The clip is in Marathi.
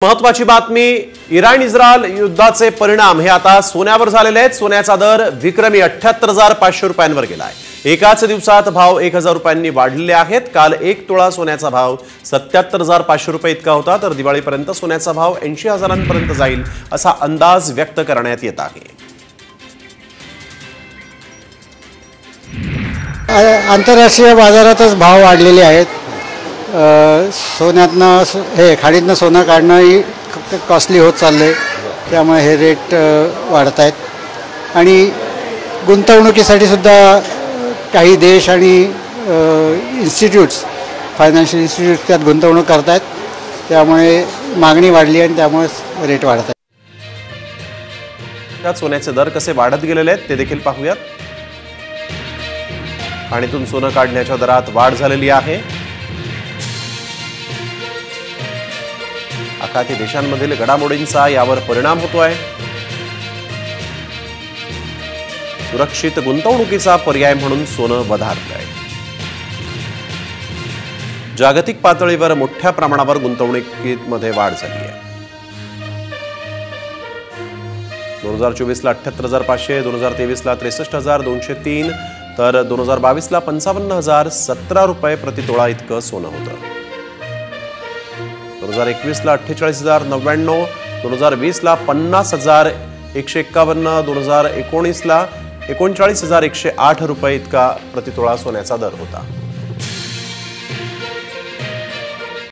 महत्वाची बातमी, इराण इस्रायल युद्धाचे परिणाम हे आता सोन्यावर झालेले आहेत। सोन्याचा दर विक्रमी 78,500 रुपयांवर गेलाय। एकाच दिवसात भाव 1,000 रुपयांनी वाढलेले आहेत। काल 1 तोळा सोन्याचा भाव 77,500 रुपये इतका होता, तर दिवाळीपर्यंत सोन्याचा भाव 80,000पर्यंत जाईल असा अंदाज व्यक्त करण्यात येत आहे। आंतरराष्ट्रीय बाजारातच भाव वाढलेले आहेत। सोन्यातनं हे खाडीतनं सोनं काढणं ही कॉस्टली होत चालले, त्यामुळे हे रेट वाढत आहेत। आणि गुंतवणुकीसाठी सुद्धा काही देश आणि इन्स्टिट्यूट्स, फायनान्शियल इन्स्टिट्यूट्स त्यात गुंतवणूक करत आहेत, त्यामुळे मागणी वाढली आणि त्यामुळे रेट वाढत आहेत। त्यात सोन्याचे दर कसे वाढत गेलेले आहेत ते देखील पाहूयात। खाणीतून सोनं काढण्याच्या दरात वाढ झालेली आहे। आखाती देशांमधील घडामोडींचा यावर परिणाम होतोय। सुरक्षित गुंतवणुकीचा पर्याय म्हणून सोनं वधारलंय। जागतिक पातळीवर मोठ्या प्रमाणावर गुंतवणुकीमध्ये वाढ झाली आहे। 2024 ला 78,500, 2023 ला 63,203, तर 2022 ला 55,017 रुपये प्रति तोळा इतकं सोनं होतं। 2021 ला 48,099, 2020 ला 50,151, 2019 ला 39,108 रुपये इतका प्रतितोळा सोन्याचा दर होता।